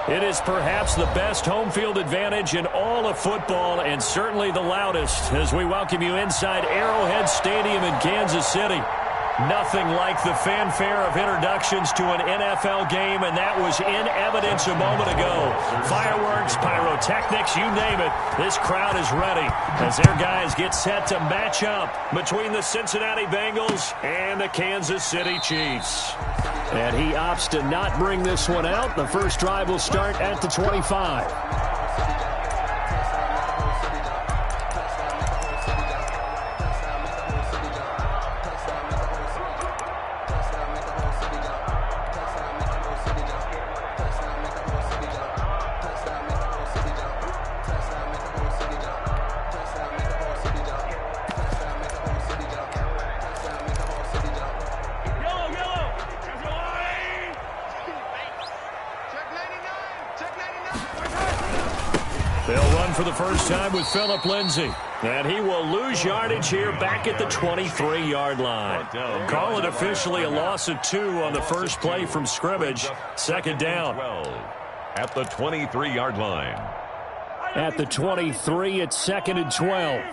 It is perhaps the best home field advantage in all of football and certainly the loudest as we welcome you inside Arrowhead Stadium in Kansas City. Nothing like the fanfare of introductions to an NFL game, and that was in evidence a moment ago. Fireworks, pyrotechnics, you name it. This crowd is ready as their guys get set to match up between the Cincinnati Bengals and the Kansas City Chiefs. And he opts to not bring this one out. The first drive will start at the 25. They'll run for the first time with Phillip Lindsay. And he will lose yardage here back at the 23-yard line. Call it officially a loss of 2 on the first play from scrimmage. Second down. At the 23-yard line. At the 23, it's second and 12.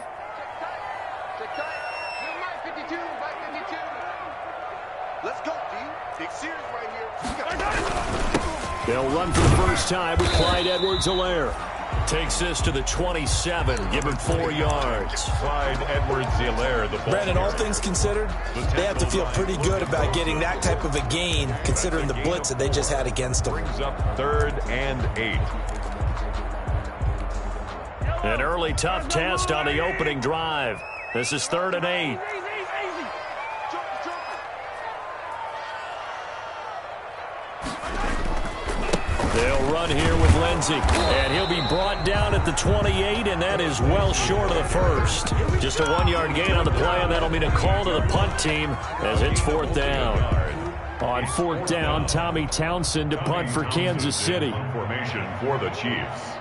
Let's go, D. Big series right here. They'll run for the first time with Clyde Edwards-Helaire. Takes this to the 27, give him 4 yards. Clyde Edwards-Helaire, the ball. Brandon, all things considered, they have to feel pretty good about getting that type of a gain, considering the blitz that they just had against them. Brings up 3rd and 8. An early tough test on the opening drive. This is 3rd and 8. They'll run here with Lindsay, and he'll be brought down at the 28, and that is well short of the first. Just a 1-yard gain on the play, and that'll mean a call to the punt team as it's 4th down. On 4th down, Tommy Townsend to punt for Kansas City. Formation for the Chiefs.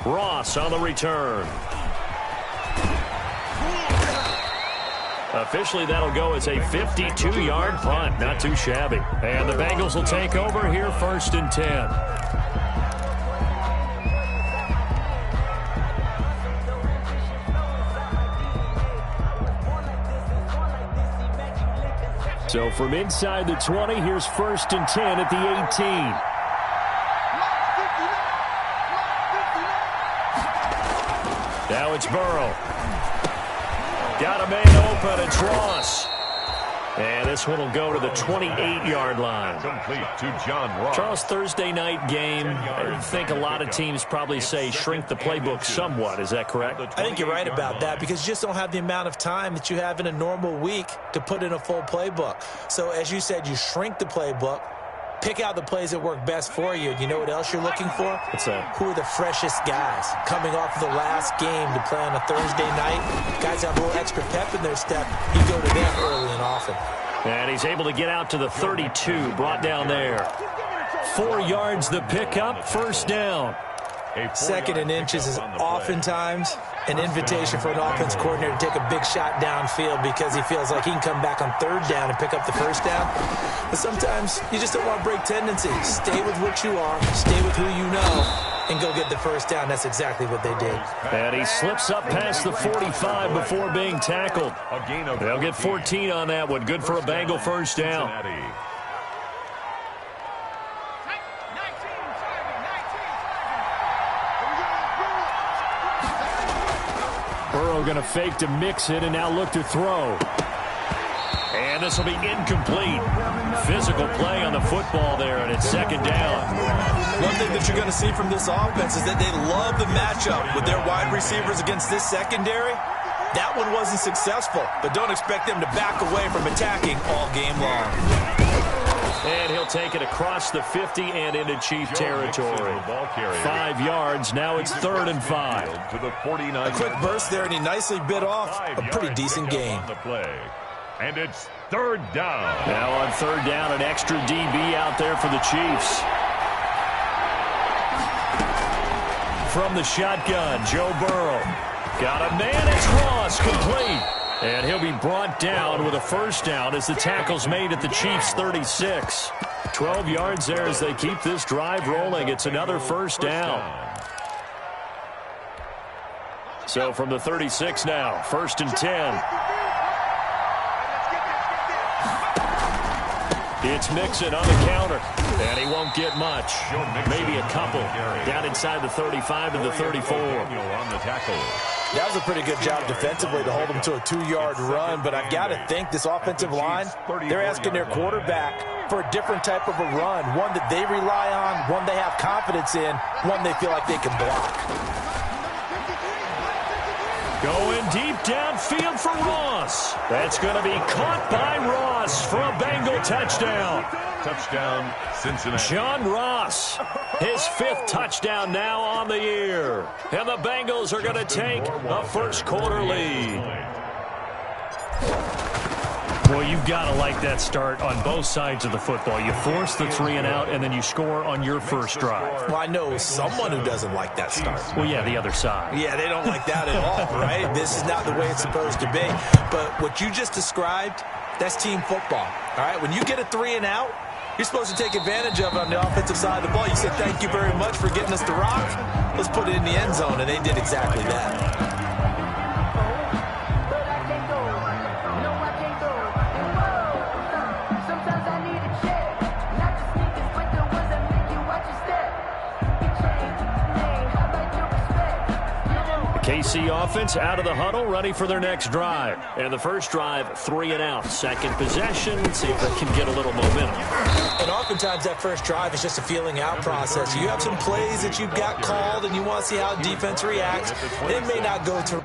Ross on the return. Officially, that'll go as a 52-yard punt. Not too shabby. And the Bengals will take over here 1st and 10. So from inside the 20, here's 1st and 10 at the 18. Now it's Burrow. Got a man open, it's Ross. And this one will go to the 28-yard line. Complete to John Ross. Charles, Thursday night game, I think a lot of teams probably say shrink the playbook somewhat. Is that correct? I think you're right about that because you just don't have the amount of time that you have in a normal week to put in a full playbook. So as you said, you shrink the playbook. Pick out the plays that work best for you. You know what else you're looking for? What's that? Who are the freshest guys coming off of the last game to play on a Thursday night? Guys have a little extra pep in their step. You go to them early and often. And he's able to get out to the 32, brought down there. 4 yards the pickup, 1st down. 2nd and inches is oftentimes an invitation for an offense coordinator to take a big shot downfield because he feels like he can come back on 3rd down and pick up the 1st down. But sometimes you just don't want to break tendencies. Stay with what you are, stay with who you know, and go get the 1st down. That's exactly what they did. And he slips up past the 45 before being tackled. They'll get 14 on that one. Good for a Bengal 1st down. Burrow going to fake to mix it and now look to throw. And this will be incomplete. Physical play on the football there, and it's 2nd down. One thing that you're going to see from this offense is that they love the matchup with their wide receivers against this secondary. That one wasn't successful, but don't expect them to back away from attacking all game long. And he'll take it across the 50 and into Chief territory. 5 yards. Now it's 3rd and 5. A quick burst there, and he nicely bit off a pretty decent gain. And it's 3rd down. Now on 3rd down, an extra DB out there for the Chiefs. From the shotgun, Joe Burrow. Got a man, it's Ross, complete. And he'll be brought down with a first down as the tackle's made at the Chiefs' 36. 12 yards there as they keep this drive rolling. It's another first down. So from the 36 now, 1st and 10. It's Mixon on the counter, and he won't get much. Maybe a couple. Down inside the 35 and the 34. That was a pretty good job defensively to hold them to a 2-yard run, but I've got to think this offensive line, they're asking their quarterback for a different type of a run, one that they rely on, one they have confidence in, one they feel like they can block. Going deep downfield for Ross. That's going to be caught by Ross for a Bengal touchdown. Touchdown, Cincinnati. John Ross, his 5th touchdown now on the year. And the Bengals are going to take a first-quarter lead. Boy, you've got to like that start on both sides of the football. You force the 3-and-out, and then you score on your first drive. Well, I know someone who doesn't like that start. Well, yeah, the other side. Yeah, they don't like that at all, right? This is not the way it's supposed to be. But what you just described, that's team football, all right? When you get a 3-and-out, you're supposed to take advantage of it on the offensive side of the ball. You said, thank you very much for getting us the rock. Let's put it in the end zone, and they did exactly that. KC offense out of the huddle, ready for their next drive. And the first drive, 3-and-out. Second possession, see if they can get a little momentum. And oftentimes that first drive is just a feeling out process. You have some plays that you've got called and you want to see how defense reacts. It may not go to...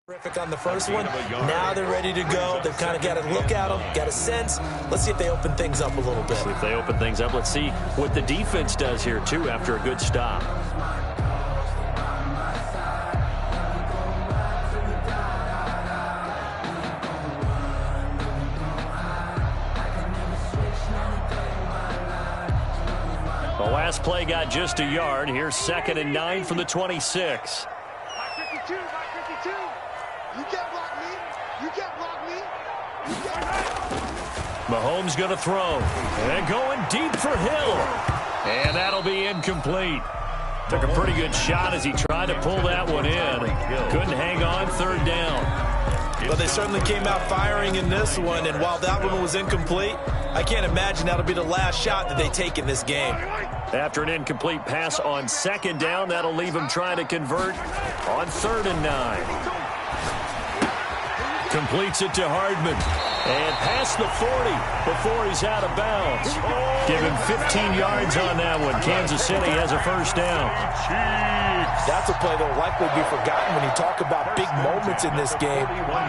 Terrific on the first one. Now they're ready to go. They've kind of got a look at them, got a sense. Let's see if they open things up a little bit. See if they open things up. Let's see what the defense does here, too, after a good stop. The last play got just a yard. Here's 2nd and 9 from the 26. Mahomes going to throw. And going deep for Hill. And that'll be incomplete. Took a pretty good shot as he tried to pull that one in. Couldn't hang on third down. Well, they certainly came out firing in this one, and while that one was incomplete, I can't imagine that'll be the last shot that they take in this game. After an incomplete pass on second down, that'll leave him trying to convert on 3rd and 9. Completes it to Hardman. And past the 40 before he's out of bounds. Give him 15 yards on that one. Kansas City has a first down. That's a play that will likely be forgotten when you talk about big moments in this game.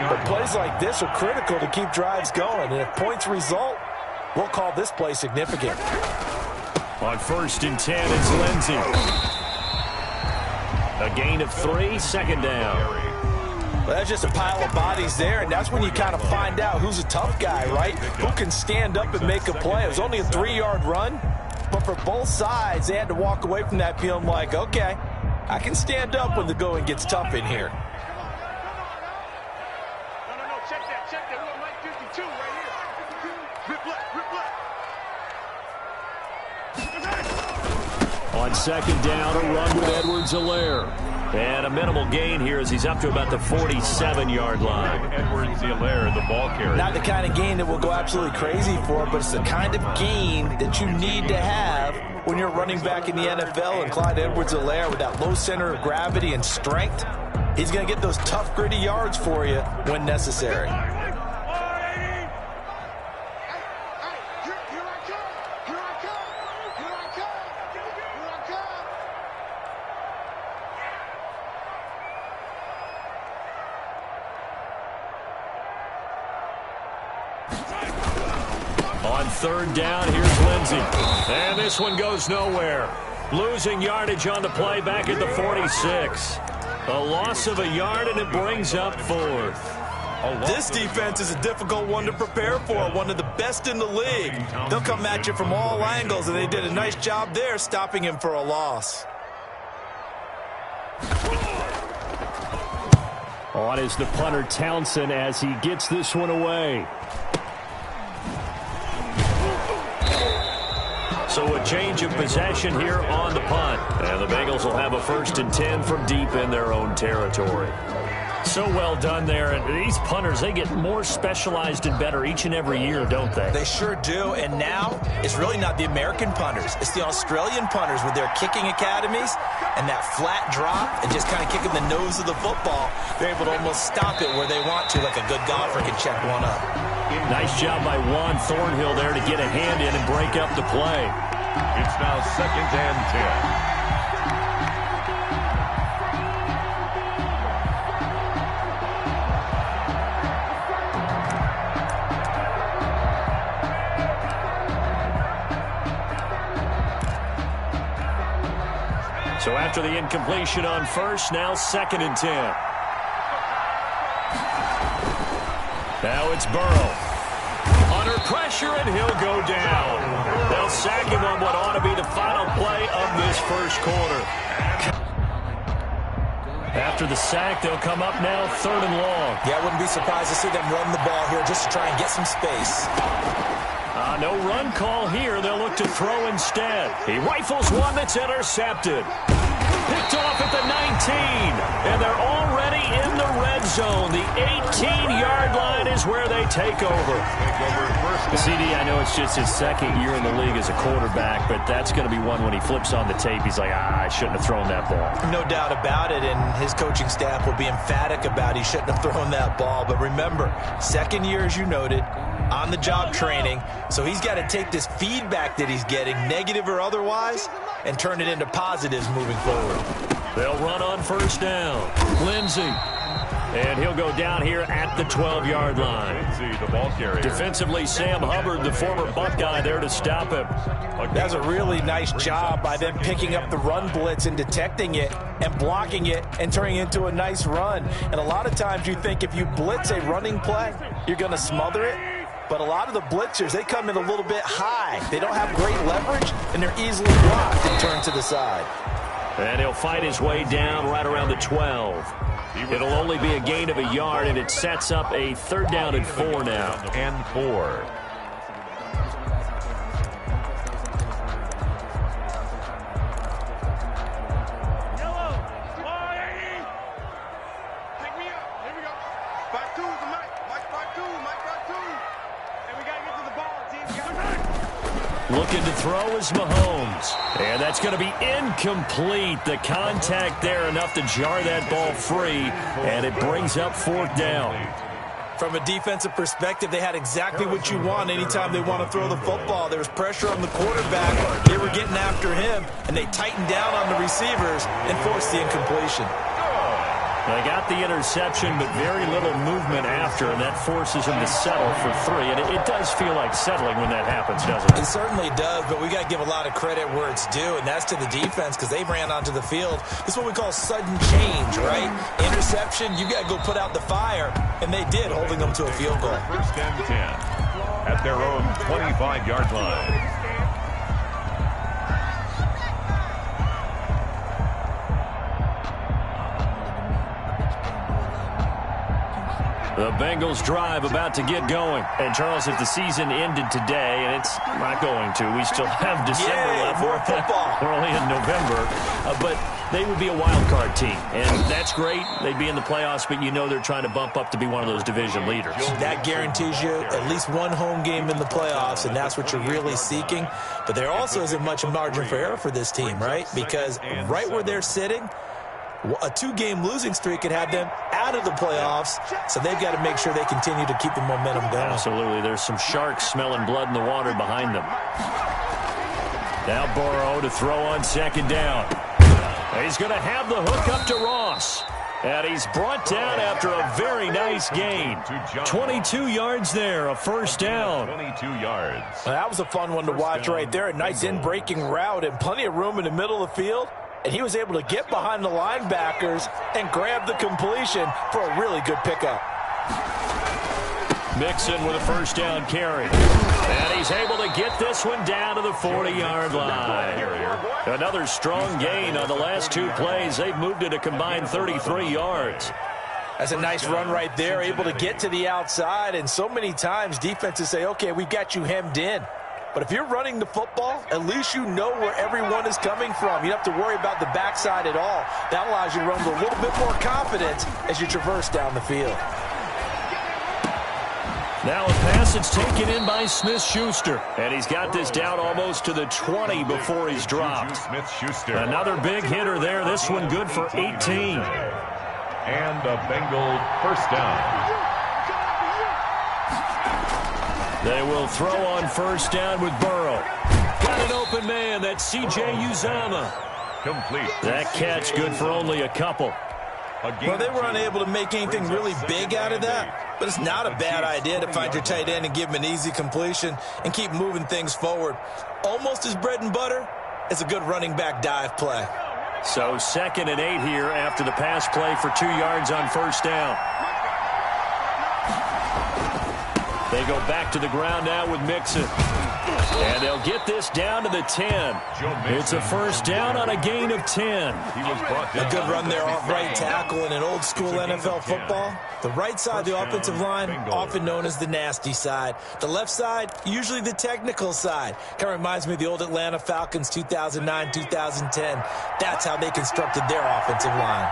But plays like this are critical to keep drives going. And if points result, we'll call this play significant. On 1st and 10, it's Lindsey. A gain of 3, second down. Well, that's just a pile of bodies there, and that's when you kind of find out who's a tough guy, right? Who can stand up and make a play. It was only a 3-yard run, but for both sides, they had to walk away from that feeling like, okay, I can stand up when the going gets tough in here. No, check that. We got Mike 52 right here. On second down, a run with Edwards-Helaire. And a minimal gain here as he's up to about the 47-yard line. Edwards-Helaire, the ball carrier. Not the kind of gain that we'll go absolutely crazy for, but it's the kind of gain that you need to have when you're running back in the NFL. And Clyde Edwards-Helaire, with that low center of gravity and strength, he's going to get those tough, gritty yards for you when necessary. On 3rd down, here's Lindsey. And this one goes nowhere. Losing yardage on the play back at the 46. A loss of a yard, and it brings up 4th. This defense is a difficult one to prepare for, one of the best in the league. They'll come at you from all angles, and they did a nice job there stopping him for a loss. On is the punter Townsend as he gets this one away. So a change of possession here on the punt. And the Bengals will have a 1st and 10 from deep in their own territory. So well done there. And these punters, they get more specialized and better each and every year, don't they? They sure do. And now it's really not the American punters. It's the Australian punters with their kicking academies and that flat drop and just kind of kicking the nose of the football. They're able to almost stop it where they want to, like a good golfer can check one up. Nice job by Juan Thornhill there to get a hand in and break up the play. It's now 2nd and 10. So after the incompletion on 1st, now 2nd and 10. Now it's Burrow. Under pressure, and he'll go down. They'll sack him on what ought to be the final play of this 1st quarter. After the sack, they'll come up now 3rd and long. Yeah, I wouldn't be surprised to see them run the ball here just to try and get some space. No run call here. They'll look to throw instead. He rifles one that's intercepted. Picked off at the 19. And they're already in the red zone. The 18-yard line is where they take over. CD, I know it's just his 2nd year in the league as a quarterback, but that's going to be one when he flips on the tape. He's like, I shouldn't have thrown that ball. No doubt about it, and his coaching staff will be emphatic about he shouldn't have thrown that ball. But remember, 2nd year, as you noted, on-the-job training, so he's got to take this feedback that he's getting, negative or otherwise, and turn it into positives moving forward. They'll run on 1st down. Lindsey. And he'll go down here at the 12-yard line. Lindsey, the ball carrier. Defensively, Sam Hubbard, the former Buckeye, there to stop him. That's a really nice job by them picking up the run blitz and detecting it and blocking it and turning it into a nice run. And a lot of times you think if you blitz a running play, you're going to smother it. But a lot of the blitzers, they come in a little bit high. They don't have great leverage, and they're easily blocked and turned to the side. And he'll fight his way down right around the 12. It'll only be a gain of a yard, and it sets up a 3rd down and 4 now. And 4. Looking to throw is Mahomes. And that's going to be incomplete. The contact there enough to jar that ball free. And it brings up 4th down. From a defensive perspective, they had exactly what you want anytime they want to throw the football. There was pressure on the quarterback. They were getting after him, and they tightened down on the receivers and forced the incompletion. They got the interception, but very little movement after, and that forces them to settle for 3. And it does feel like settling when that happens, doesn't it? It certainly does, but we got to give a lot of credit where it's due, and that's to the defense because they ran onto the field. This is what we call sudden change, right? Interception, you got to go put out the fire, and they did, holding them to a field goal. 1st and 10 at their own 25-yard line. The Bengals drive about to get going. And, Charles, if the season ended today, and it's not going to, we still have December left. More football. We're only in November. But they would be a wild card team. And that's great. They'd be in the playoffs, but you know they're trying to bump up to be one of those division leaders. That guarantees you at least one home game in the playoffs, and that's what you're really seeking. But there also isn't much margin for error for this team, right? Because right where they're sitting, a 2-game losing streak could have them out of the playoffs, so they've got to make sure they continue to keep the momentum going. Absolutely. There's some sharks smelling blood in the water behind them. Now Burrow to throw on 2nd down. He's going to have the hook up to Ross. And he's brought down after a very nice gain. 22 yards there, a 1st down. 22 yards. Well, that was a fun one to watch right there. A nice in-breaking route and plenty of room in the middle of the field. And he was able to get behind the linebackers and grab the completion for a really good pickup. Mixon with a 1st down carry. And he's able to get this one down to the 40-yard line. Another strong gain on the last 2 plays. They've moved it a combined 33 yards. That's a nice run right there, able to get to the outside. And so many times defenses say, okay, we've got you hemmed in. But if you're running the football, at least you know where everyone is coming from. You don't have to worry about the backside at all. That allows you to run with a little bit more confidence as you traverse down the field. Now a pass that's taken in by Smith-Schuster. And he's got this down almost to the 20 before he's dropped. Smith-Schuster. Another big hitter there. This one good for 18. And a Bengal 1st down. They will throw on 1st down with Burrow. Got an open man. That's C.J. Uzomah. Complete. That catch good for only a couple. Well, they were unable to make anything really big out of that, but it's not a bad idea to find your tight end and give him an easy completion and keep moving things forward. Almost as bread and butter as a good running back dive play. So 2nd and 8 here after the pass play for 2 yards on 1st down. They go back to the ground now with Mixon. And they'll get this down to the 10. It's a 1st down on a gain of 10. A good run there off right tackle in an old school NFL football. The right side of the offensive line, often known as the nasty side. The left side, usually the technical side. Kind of reminds me of the old Atlanta Falcons 2009-2010. That's how they constructed their offensive line.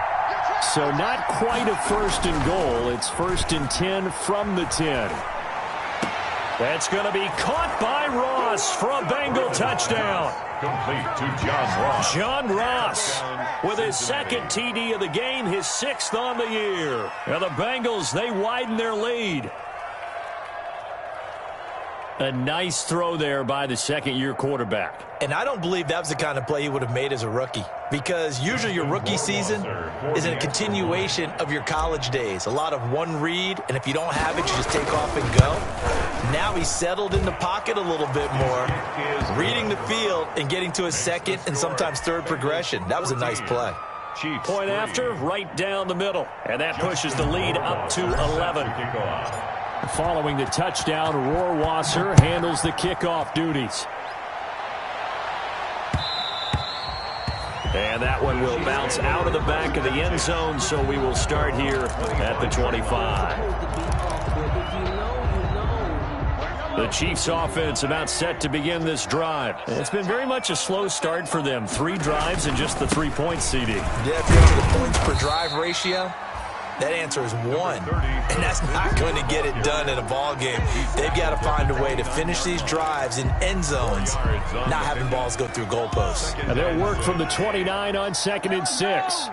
So not quite a 1st and goal. It's 1st and 10 from the 10. That's going to be caught by Ross for a Bengal touchdown. Complete to John Ross. John Ross with his 2nd TD of the game, his 6th on the year. Now the Bengals, they widen their lead. A nice throw there by the 2nd-year quarterback. And I don't believe that was the kind of play he would have made as a rookie, because usually your rookie season is a continuation of your college days. A lot of one read, and if you don't have it, you just take off and go. Now he's settled in the pocket a little bit more, reading the field and getting to his 2nd and sometimes 3rd progression. That was a nice play. Point after, right down the middle. And that pushes the lead up to 11. Following the touchdown, Rohrwasser handles the kickoff duties. And that one will bounce out of the back of the end zone, so we will start here at the 25. The Chiefs offense about set to begin this drive. It's been very much a slow start for them. 3 drives and just the 3 points, CD. Yeah, if you look at the points per drive ratio, That answer is 1. And that's not going to get it done in a ball game. They've got to find a way to finish these drives in end zones, not having balls go through goalposts. And they'll work from the 29 on 2nd and 6.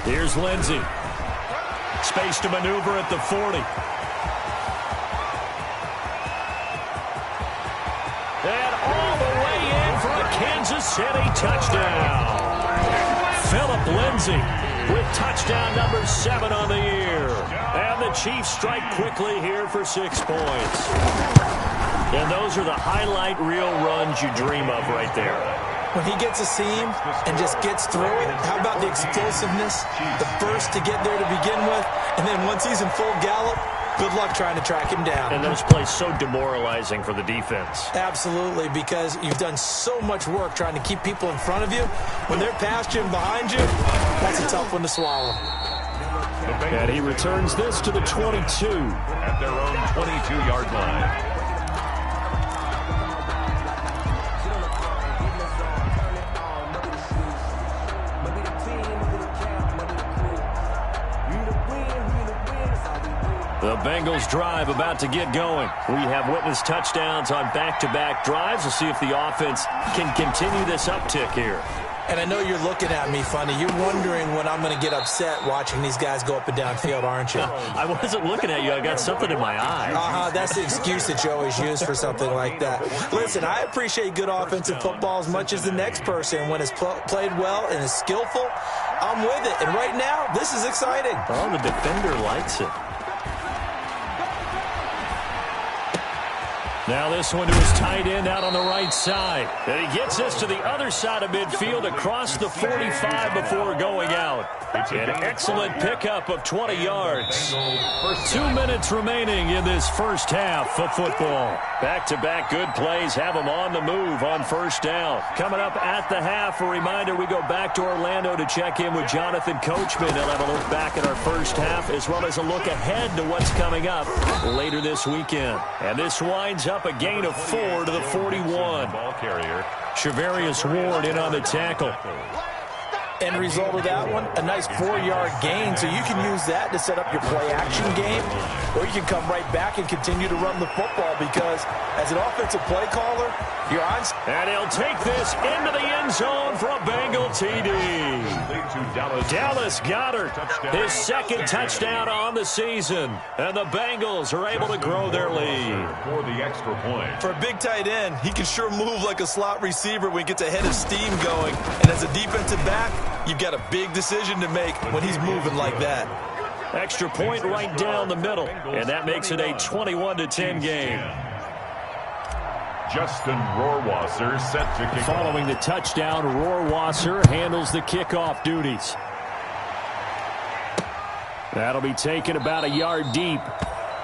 Here's Lindsey. Space to maneuver at the 40. And all the way in for a Kansas City touchdown. Phillip Lindsay with touchdown number 7 on the year. And the Chiefs strike quickly here for 6 points. And those are the highlight reel runs you dream of right there. When he gets a seam and just gets through it, how about the explosiveness, the burst to get there to begin with, and then once he's in full gallop, good luck trying to track him down. And those plays so demoralizing for the defense. Absolutely, because you've done so much work trying to keep people in front of you. When they're past you and behind you, that's a tough one to swallow. And he returns this to the 22. At their own 22-yard line. The Bengals drive about to get going. We have witnessed touchdowns on back-to-back drives. We'll see if the offense can continue this uptick here. And I know you're looking at me funny. You're wondering when I'm going to get upset watching these guys go up and down field, aren't you? I wasn't looking at you. I got something in my eye. That's the excuse that you always use for something like that. Listen, I appreciate good offensive football as much as the next person. When it's played well and is skillful, I'm with it. And right now, this is exciting. Oh, the defender likes it. Now this one to his tight end out on the right side. And he gets this to the other side of midfield across the 45 before going out. An excellent pickup of 20 yards. 2 minutes remaining in this first half of football. Back-to-back good plays have them on the move on first down. Coming up at the half, a reminder, we go back to Orlando to check in with Jonathan Coachman. He'll have a look back at our first half as well as a look ahead to what's coming up later this weekend. And this winds up a gain of 4 to the 41. Ball carrier. Shavarius Ward in on the tackle. End result of that one, a nice 4-yard gain, so you can use that to set up your play-action game, or you can come right back and continue to run the football because as an offensive play caller, you're on. And he'll take this into the end zone for a Bengal TD. Dallas Goedert, his second touchdown on the season, and the Bengals are able to grow their lead. For the extra point. For a big tight end, he can sure move like a slot receiver when he gets a head of steam going, and as a defensive back, you've got a big decision to make when he's moving like that. Extra point right down the middle, and that makes it a 21-10 game. Justin Rohrwasser set to kick. Following the touchdown, Rohrwasser handles the kickoff duties. That'll be taken about a yard deep,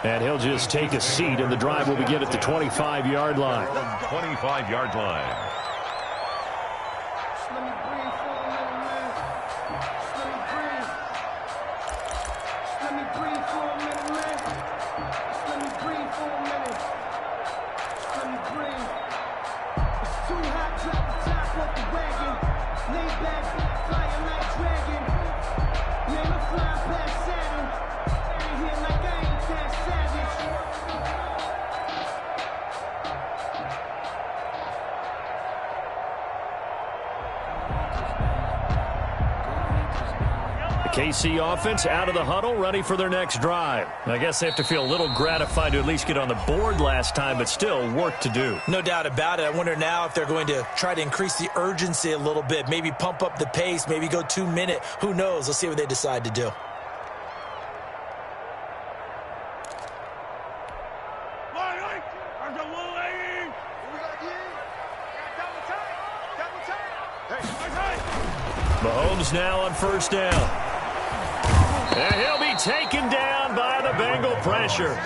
and he'll just take a seat, and the drive will begin at the 25-yard line. 25-yard line. KC offense out of the huddle, ready for their next drive. I guess they have to feel a little gratified to at least get on the board last time, but still work to do. No doubt about it. I wonder now if they're going to try to increase the urgency a little bit, maybe pump up the pace, maybe go 2-minute. Who knows? Let's see what they decide to do. Mahomes now on first down. And he'll be taken down by the Bengal pressure.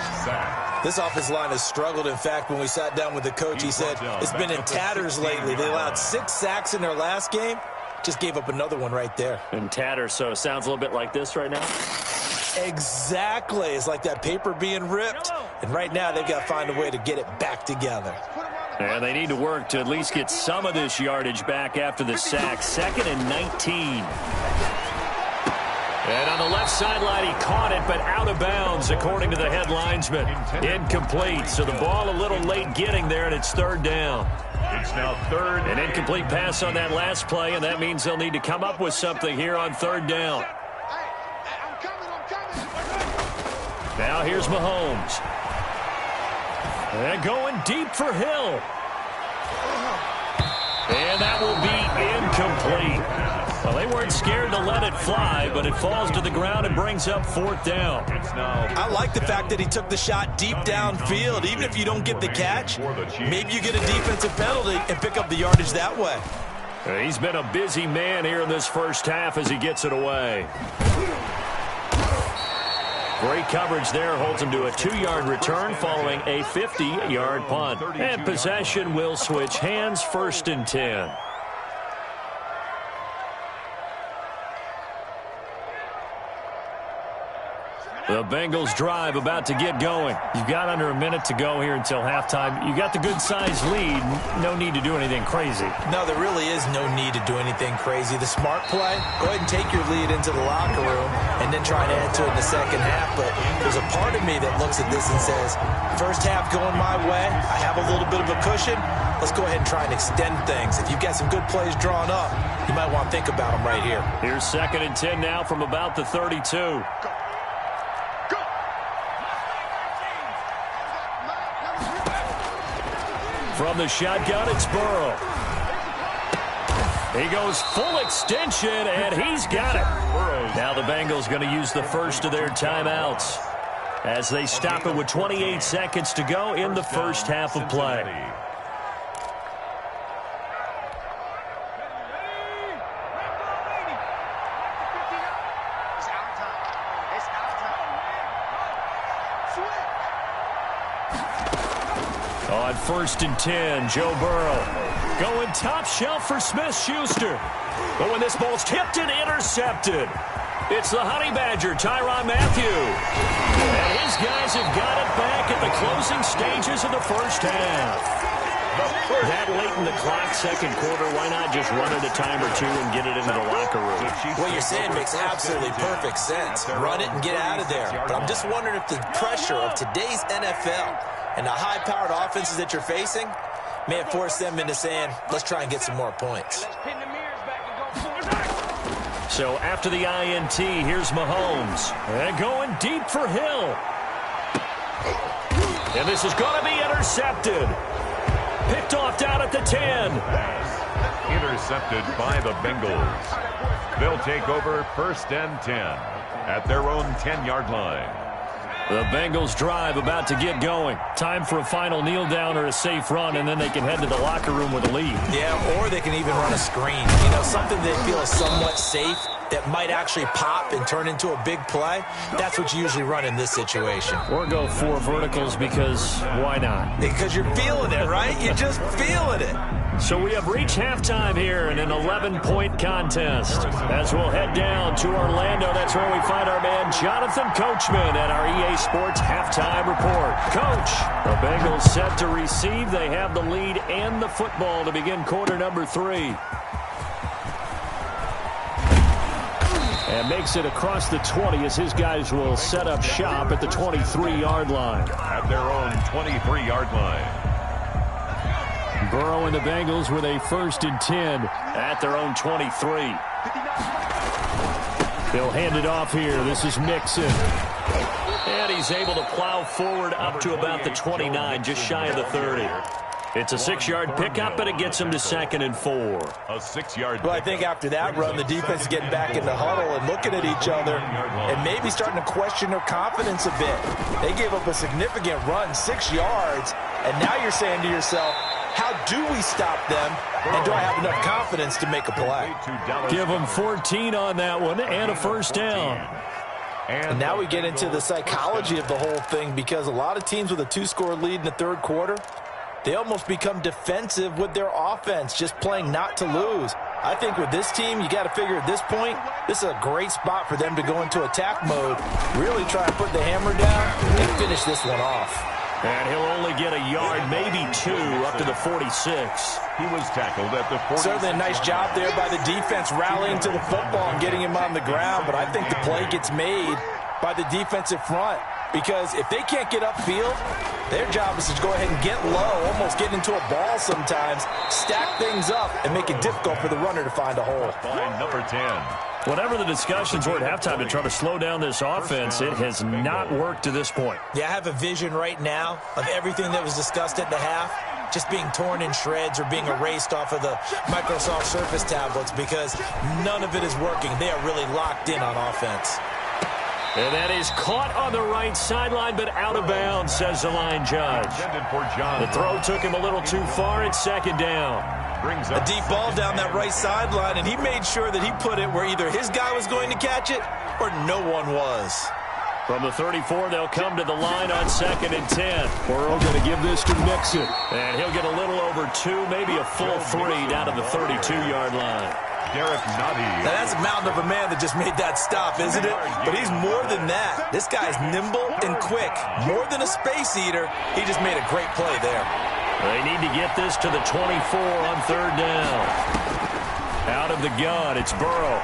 This offensive line has struggled. In fact, when we sat down with the coach, he said it's been in tatters lately. They allowed 6 sacks in their last game. Just gave up another one right there. In tatters, so it sounds a little bit like this right now? Exactly. It's like that paper being ripped. And right now, they've got to find a way to get it back together. And they need to work to at least get some of this yardage back after the sack. 2nd and 19. And on the left sideline, he caught it, but out of bounds, according to the head linesman. Incomplete, so the ball a little late getting there, and it's 3rd down. It's now 3rd. An incomplete pass on that last play, and that means they'll need to come up with something here on 3rd down. I'm coming. Now here's Mahomes. And going deep for Hill. And that will be incomplete. Well, they weren't scared to let it fly, but it falls to the ground and brings up 4th down. I like the fact that he took the shot deep downfield. Even if you don't get the catch, maybe you get a defensive penalty and pick up the yardage that way. He's been a busy man here in this first half as he gets it away. Great coverage there, holds him to a 2-yard return following a 50-yard punt. And possession will switch hands, 1st and 10. The Bengals drive about to get going. You've got under a minute to go here until halftime. You got the good-sized lead. No need to do anything crazy. No, there really is no need to do anything crazy. The smart play, go ahead and take your lead into the locker room and then try to add to it in the second half. But there's a part of me that looks at this and says, first half going my way, I have a little bit of a cushion. Let's go ahead and try and extend things. If you've got some good plays drawn up, you might want to think about them right here. Here's 2nd and 10 now from about the 32. From the shotgun, it's Burrow. He goes full extension, and he's got it. Now the Bengals going to use the first of their timeouts as they stop it with 28 seconds to go in the first half of play. On 1st and 10, Joe Burrow going top shelf for Smith-Schuster. But when this ball's tipped and intercepted, it's the Honey Badger, Tyrann Mathieu. And his guys have got it back at the closing stages of the first half. That late in the clock, 2nd quarter, why not just run it a time or two and get it into the locker room? What you're saying makes absolutely perfect sense. Run it and get out of there. But I'm just wondering if the pressure of today's NFL and the high-powered offenses that you're facing may have forced them into saying, let's try and get some more points. So after the INT, here's Mahomes. And going deep for Hill. And this is going to be intercepted. Picked off down at the 10. Intercepted by the Bengals. They'll take over 1st and 10 at their own 10-yard line. The Bengals drive about to get going. Time for a final kneel down or a safe run, and then they can head to the locker room with a lead. Yeah, or they can even run a screen. You know, something they feel is somewhat safe that might actually pop and turn into a big play. That's what you usually run in this situation. Or go 4 verticals because why not? Because you're feeling it, right? You're just feeling it. So we have reached halftime here in an 11-point contest. As we'll head down to Orlando, that's where we find our man Jonathan Coachman at our EA Sports Halftime Report. Coach, the Bengals set to receive. They have the lead and the football to begin quarter number 3. And makes it across the 20 as his guys will set up shop at the 23-yard line. At their own 23-yard line. Burrow and the Bengals with a 1st and 10 at their own 23. They'll hand it off here. This is Mixon. And he's able to plow forward up to about the 29, just shy of the 30. It's a 6-yard pickup, and it gets him to 2nd and 4. A 6-yard. Well, I think after that run, the defense is getting back in the huddle and looking at each other and maybe starting to question their confidence a bit. They gave up a significant run, 6 yards, and now you're saying to yourself, how do we stop them, and do I have enough confidence to make a play? Give them 14 on that one and a 1st down. And now we get into the psychology of the whole thing, because a lot of teams with a 2-score lead in the 3rd quarter, they almost become defensive with their offense, just playing not to lose. I think with this team, you got to figure at this point, this is a great spot for them to go into attack mode, really try to put the hammer down and finish this one off. And he'll only get a yard, maybe 2, up to the 46. He was tackled at the 46. Certainly a nice job there by the defense rallying to the football and getting him on the ground, but I think the play gets made by the defensive front, because if they can't get upfield, their job is to go ahead and get low, almost get into a ball sometimes, stack things up, and make it difficult for the runner to find a hole. By number 10. Whatever the discussions were at halftime to try to slow down this offense, it has not worked to this point. Yeah, I have a vision right now of everything that was discussed at the half just being torn in shreds or being erased off of the Microsoft Surface tablets, because none of it is working. They are really locked in on offense. And that is caught on the right sideline, but out of bounds, says the line judge. The throw took him a little too far. It's second down. A deep ball down that right sideline, and he made sure that he put it where either his guy was going to catch it or no one was. From the 34, they'll come to the line on 2nd and 10. Burrow going to give this to Mixon. And he'll get a little over 2, maybe a full 3 down to the 32-yard line. Derek Nutty. Now that's a mountain of a man that just made that stop, isn't it? But he's more than that. This guy's nimble and quick. More than a space eater, he just made a great play there. They need to get this to the 24 on 3rd down. Out of the gun, it's Burrow.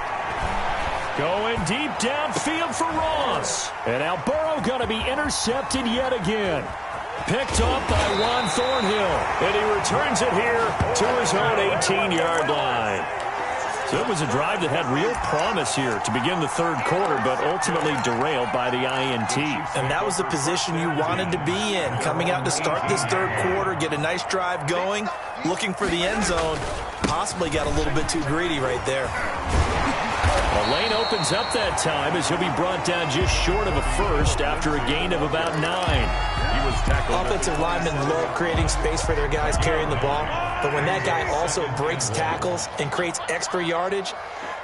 Going deep downfield for Ross. And now Burrow going to be intercepted yet again. Picked off by Juan Thornhill. And he returns it here to his own 18-yard line. So it was a drive that had real promise here to begin the 3rd quarter, but ultimately derailed by the INT. And that was the position you wanted to be in, coming out to start this 3rd quarter, get a nice drive going, looking for the end zone. Possibly got a little bit too greedy right there. The lane opens up that time as he'll be brought down just short of a first after a gain of about 9. He was tackled. Offensive linemen love creating space for their guys carrying the ball, but when that guy also breaks tackles and creates extra yardage,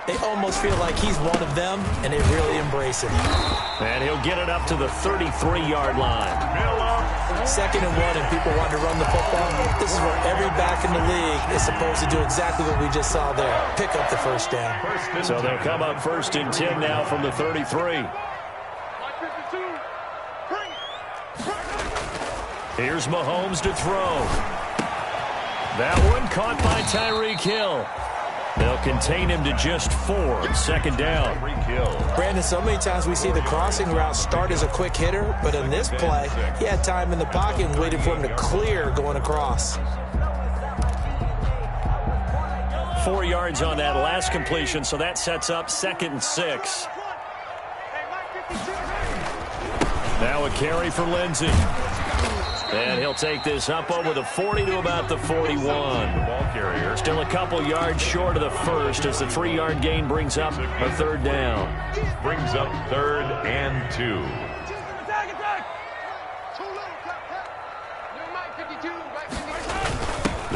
they almost feel like he's one of them, and they really embrace it. And he'll get it up to the 33-yard line. 2nd and 1, and people want to run the football. This is where every back in the league is supposed to do exactly what we just saw there. Pick up the first down. So they'll come up 1st and 10 now from the 33. Here's Mahomes to throw. That one caught by Tyreek Hill. They'll contain him to just 4 on 2nd down. Brandon, so many times we see the crossing route start as a quick hitter, but in this play, he had time in the pocket and waited for him to clear going across. 4 yards on that last completion, so that sets up 2nd and 6. Now a carry for Lindsey. And he'll take this up over the 40 to about the 41. Ball carrier. Still a couple yards short of the first as the 3-yard gain brings up a 3rd down. Brings up 3rd and 2.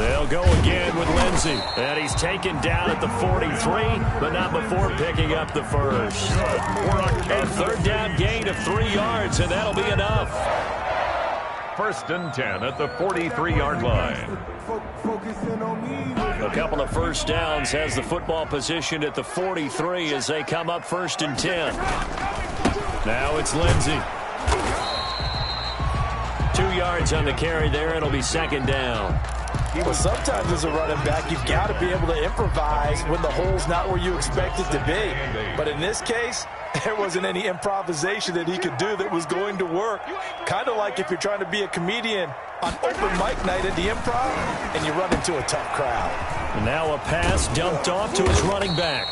They'll go again with Lindsey. And he's taken down at the 43, but not before picking up the first. A 3rd down gain of 3 yards, and that'll be enough. 1st and 10 at the 43-yard line. A couple of first downs has the football positioned at the 43 as they come up 1st and 10. Now it's Lindsey. 2 yards on the carry there. It'll be 2nd down. Well, sometimes as a running back, you've got to be able to improvise when the hole's not where you expect it to be. But in this case, there wasn't any improvisation that he could do that was going to work. Kind of like if you're trying to be a comedian on open mic night at the Improv and you run into a tough crowd. And now a pass dumped off to his running back.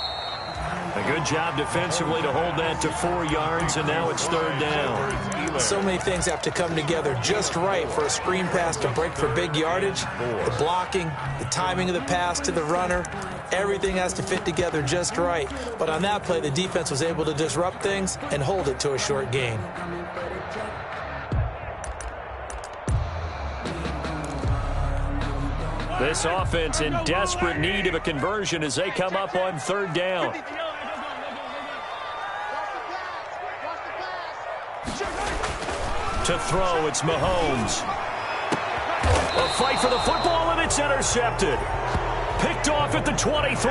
A good job defensively to hold that to 4 yards, and now it's 3rd down. So many things have to come together just right for a screen pass to break for big yardage. The blocking, the timing of the pass to the runner, everything has to fit together just right. But on that play, the defense was able to disrupt things and hold it to a short gain. This offense in desperate need of a conversion as they come up on 3rd down. To throw, it's Mahomes. A fight for the football, and it's intercepted. picked off at the 23.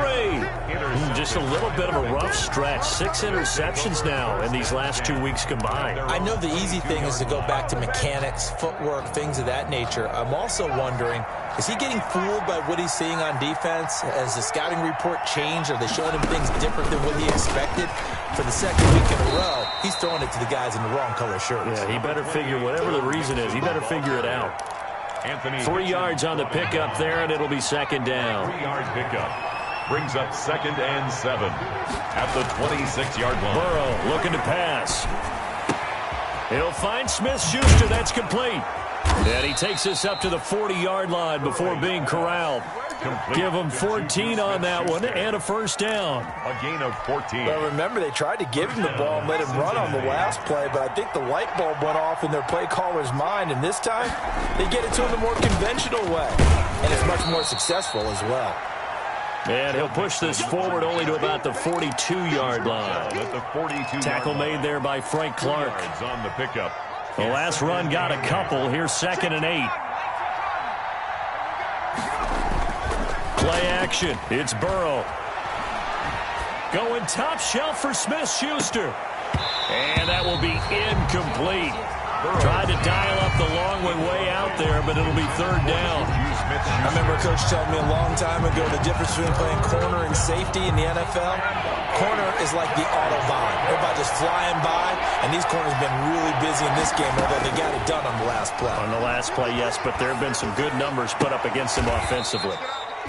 Just a little bit of a rough stretch. 6 interceptions now in these last 2 weeks combined. I know the easy thing is to go back to mechanics, footwork, things of that nature. I'm also wondering, is he getting fooled by what he's seeing on defense? Has the scouting report changed? Are they showing him things different than what he expected? For the second week in a row, he's throwing it to the guys in the wrong color shirts. Yeah, he better figure, whatever the reason is, he better figure it out. 3 yards on the pickup there, and it'll be second down. 3-yard pickup brings up 2nd and 7 at the 26-yard line. Burrow looking to pass. He'll find Smith-Schuster. That's complete. And he takes us up to the 40-yard line before being corralled. Give him 14 on that one and a first down. A gain of 14. Well, remember, they tried to give him the ball and let him run on the last play, but I think the light bulb went off in their play caller's mind, and this time they get it to him the more conventional way, and it's much more successful as well. And he'll push this forward only to about the 42-yard line. At the 42 Tackle made there by Frank Clark. On the pickup. The last run got a couple. Here's 2nd and 8. Play action. It's Burrow. Going top shelf for Smith-Schuster. And that will be incomplete. Tried to dial up the long way out there, but it'll be 3rd down. I remember a coach telling me a long time ago the difference between playing corner and safety in the NFL. Corner is like the Autobahn. Everybody just flying by, and these corners have been really busy in this game, although they got it done on the last play. On the last play, yes, but there have been some good numbers put up against them offensively.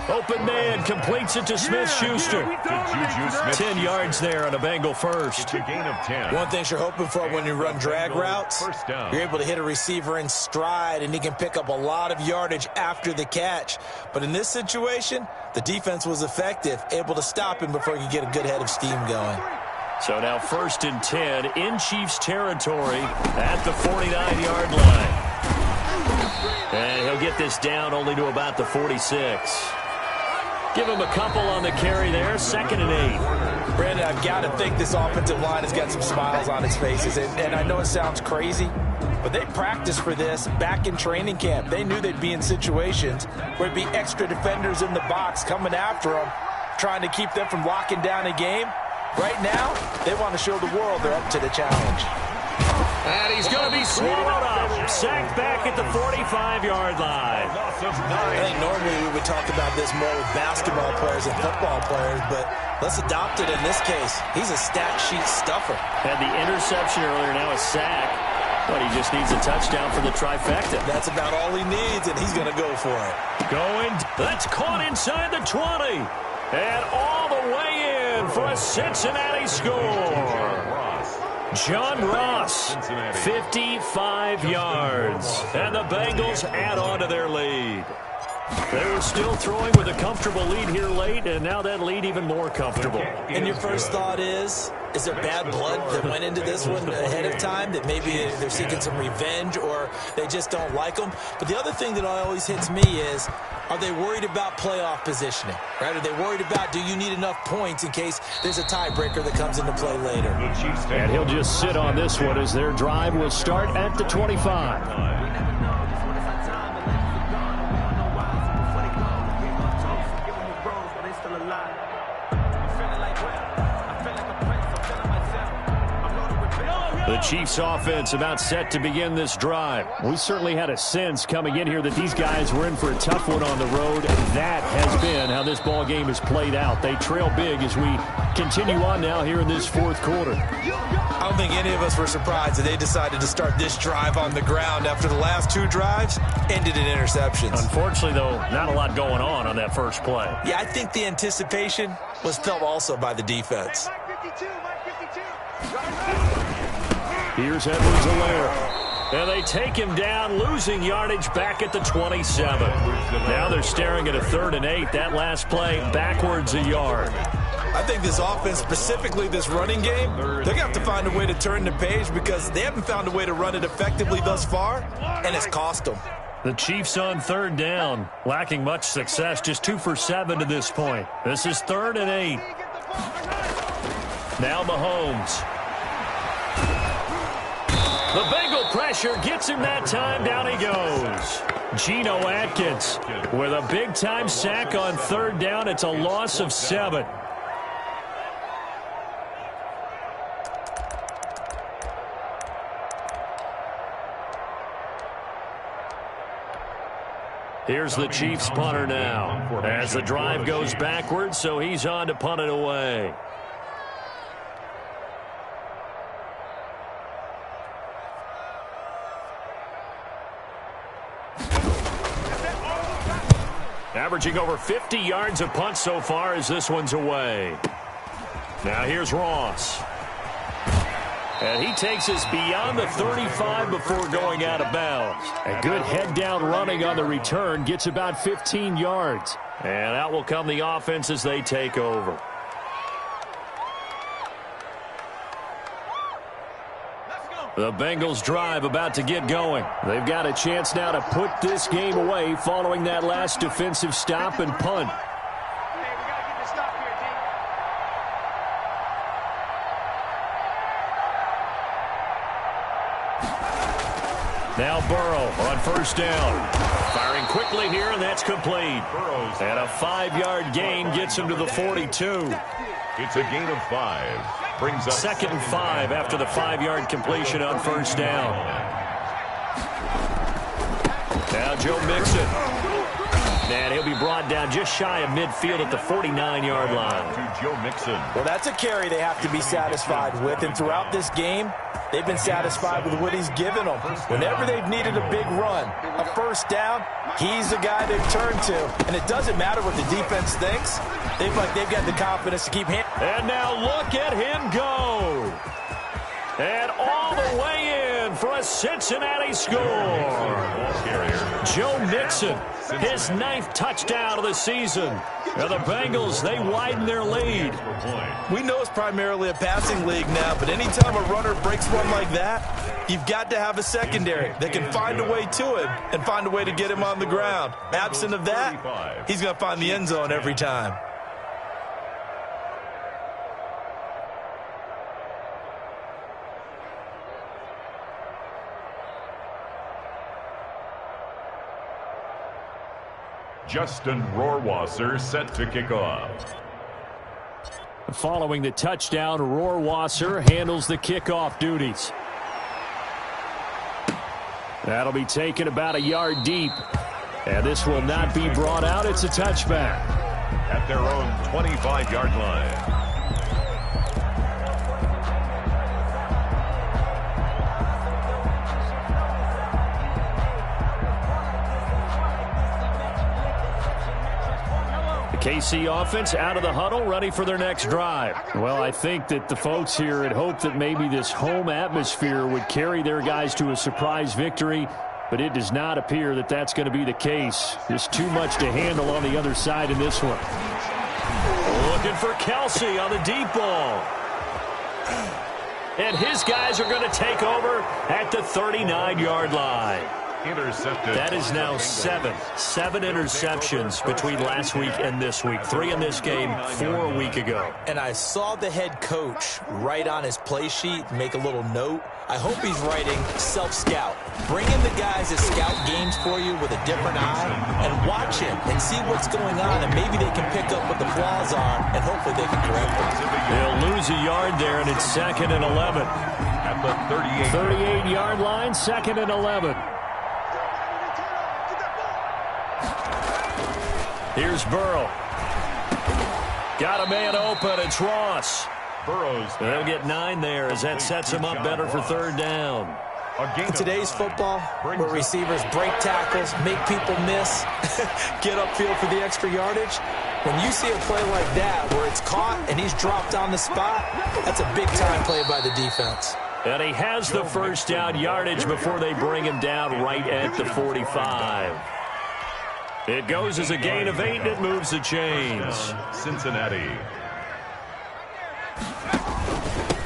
Open man completes it to Smith-Schuster. 10 yards there on a Bengal first. It's a gain of 10. One thing you're hoping for when you run drag routes, First down. you're able to hit a receiver in stride, and he can pick up a lot of yardage after the catch. But in this situation, the defense was effective, able to stop him before he could get a good head of steam going. So now 1st and 10 in Chiefs territory at the 49-yard line. And he'll get this down only to about the 46. Give him a couple on the carry there. 2nd and 8. Brandon, I've got to think this offensive line has got some smiles on its faces. And I know it sounds crazy, but they practiced for this back in training camp. They knew they'd be in situations where it'd be extra defenders in the box coming after them, trying to keep them from locking down a game. Right now, they want to show the world they're up to the challenge. And he's going to be swallowed up. Sacked back at the 45-yard line. I think normally we would talk about this more with basketball players and football players, but let's adopt it in this case. He's a stat sheet stuffer. Had the interception earlier, now a sack. But he just needs a touchdown for the trifecta. That's about all he needs, and he's going to go for it. That's caught inside the 20. And all the way in for a Cincinnati score. John Ross, 55 yards. And the Bengals add on to their lead. They were still throwing with a comfortable lead here late, and now that lead even more comfortable. And your first thought is there bad blood that went into this one ahead of time, that maybe they're seeking some revenge or they just don't like them? But the other thing that always hits me is, are they worried about playoff positioning? Right? Are they worried about, do you need enough points in case there's a tiebreaker that comes into play later? And he'll just sit on this one as their drive will start at the 25. The Chiefs offense about set to begin this drive. We certainly had a sense coming in here that these guys were in for a tough one on the road. That has been how this ball game has played out. They trail big as we continue on now here in this fourth quarter. I don't think any of us were surprised that they decided to start this drive on the ground after the last two drives ended in interceptions. Unfortunately, though, not a lot going on that first play. Yeah, I think the anticipation was felt also by the defense. Here's Edwards-Helaire. And they take him down, losing yardage back at the 27. Now they're staring at a 3rd and 8. That last play backwards a yard. I think this offense, specifically this running game, they're going to have to find a way to turn the page because they haven't found a way to run it effectively thus far, and it's cost them. The Chiefs on 3rd down, lacking much success, just 2 for 7 to this point. This is 3rd and 8. Now Mahomes. The Bengal pressure gets him that time. Down he goes. Geno Atkins with a big-time sack on third down. It's a loss of 7. Here's the Chiefs punter now as the drive goes backwards, so he's on to punt it away. Averaging over 50 yards a punt so far as this one's away. Now here's Ross. And he takes us beyond the 35 before going out of bounds. A good head-down running on the return gets about 15 yards. And out will come the offense as they take over. The Bengals drive about to get going. They've got a chance now to put this game away following that last defensive stop and punt. Now Burrow on first down. Firing quickly here, and that's complete. And a 5-yard gain gets him to the 42. It's a gain of 5. Brings up 2nd and 5 after the 5-yard completion on first down. Now Joe Mixon. And he'll be brought down just shy of midfield at the 49-yard line. To Joe Mixon. Well, that's a carry they have to be satisfied with. And throughout this game, they've been satisfied with what he's given them. Whenever they've needed a big run, a first down, he's the guy they've turned to. And it doesn't matter what the defense thinks. They've got the confidence to keep him. And now look at him go. And all the way in for a Cincinnati score. Joe Mixon, his 9th touchdown of the season. And the Bengals, they widen their lead. We know it's primarily a passing league now, but anytime a runner breaks one like that, you've got to have a secondary that can find a way to him and find a way to get him on the ground. Absent of that, he's going to find the end zone every time. Justin Rohrwasser set to kick off. Following the touchdown, Rohrwasser handles the kickoff duties. That'll be taken about a yard deep. And this will not be brought out. It's a touchback. At their own 25-yard line. KC offense out of the huddle, ready for their next drive. Well, I think that the folks here had hoped that maybe this home atmosphere would carry their guys to a surprise victory, but it does not appear that that's going to be the case. Just too much to handle on the other side in this one. Looking for Kelsey on the deep ball. And his guys are going to take over at the 39-yard line. Intercepted. That is now 7 interceptions between last week and this week. 3 in this game, 4 a week ago. And I saw the head coach write on his play sheet, make a little note. I hope he's writing self-scout. Bring in the guys that scout games for you with a different eye and watch him and see what's going on, and maybe they can pick up what the flaws are, and hopefully they can correct them. They'll lose a yard there, and it's 2nd and 11. At the 38-yard line, 2nd and 11. Here's Burrow. Got a man open. It's Ross. Burrows. They'll get 9 there as that sets him up better for 3rd down. In today's football, where receivers break tackles, make people miss, get upfield for the extra yardage, when you see a play like that where it's caught and he's dropped on the spot, that's a big-time play by the defense. And he has the first down yardage before they bring him down right at the 45. It goes as a gain of 8, and it moves the chains. Cincinnati.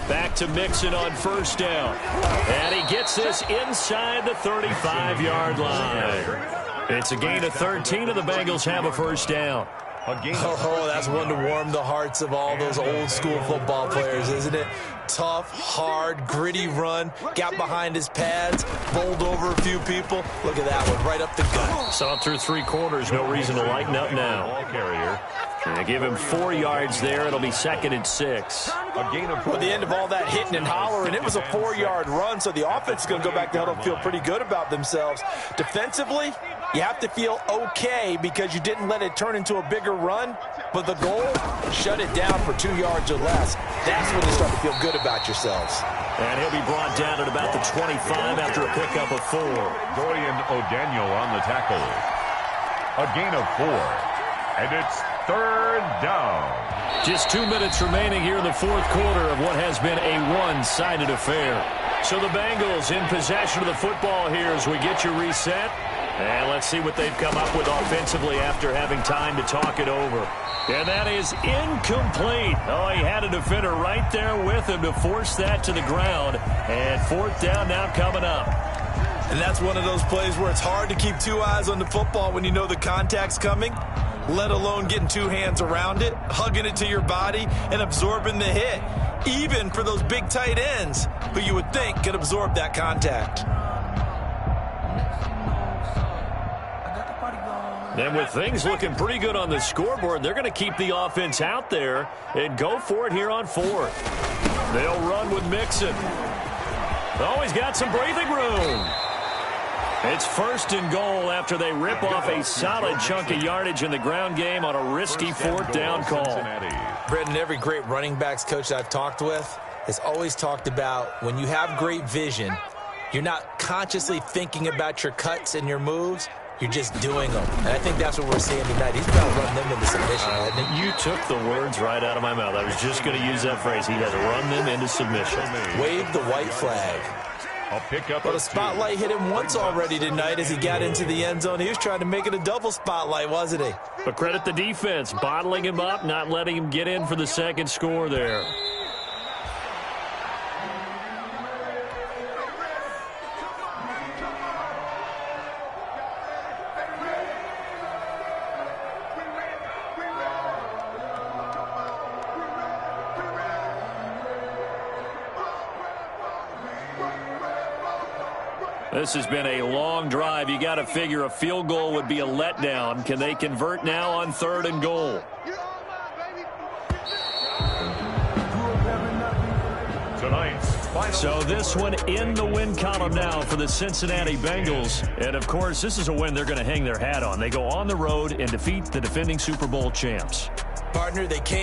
Back to Mixon on first down. And he gets this inside the 35-yard line. It's a gain of 13, and the Bengals have a first down. Oh, that's one to warm the hearts of all those old school football players, isn't it? Tough, hard, gritty run, got behind his pads, bowled over a few people. Look at that one, right up the gut. Saw through 3 quarters, no reason to lighten up now. Ball carrier. They give him 4 yards there. It'll be 2nd and 6. A gain of 4. At the end of all that hitting and hollering, it was a 4-yard run, so the offense is going to go back to huddle and feel pretty good about themselves. Defensively, you have to feel okay because you didn't let it turn into a bigger run, but the goal, shut it down for 2 yards or less. That's when you start to feel good about yourselves. And he'll be brought down at about the 25 after a pickup of 4. Dorian O'Daniel on the tackle. A gain of 4. And it's 3rd down. Just 2 minutes remaining here in the 4th quarter of what has been a one-sided affair. So the Bengals in possession of the football here as we get you reset. And let's see what they've come up with offensively after having time to talk it over. And that is incomplete. Oh, he had a defender right there with him to force that to the ground. And 4th down now coming up. And that's one of those plays where it's hard to keep 2 eyes on the football when you know the contact's coming, let alone getting 2 hands around it, hugging it to your body, and absorbing the hit, even for those big tight ends who you would think could absorb that contact. And with things looking pretty good on the scoreboard, they're going to keep the offense out there and go for it here on 4th. They'll run with Mixon. Oh, he's got some breathing room. It's 1st and goal after they rip off a solid chunk of yardage in the ground game on a risky 4th down call. Brendan, every great running backs coach I've talked with has always talked about when you have great vision, you're not consciously thinking about your cuts and your moves. You're just doing them. And I think that's what we're seeing tonight. He's about to run them into submission. You took the words right out of my mouth. I was just going to use that phrase. He has run them into submission. Wave the white flag. I'll pick up. But a spotlight hit him once already tonight as he got into the end zone. He was trying to make it a double spotlight, wasn't he? But credit the defense, bottling him up, not letting him get in for the 2nd score there. This has been a long drive. You got to figure a field goal would be a letdown. Can they convert now on 3rd and goal? So this one in the win column now for the Cincinnati Bengals. And, of course, this is a win they're going to hang their hat on. They go on the road and defeat the defending Super Bowl champs. Partner, they came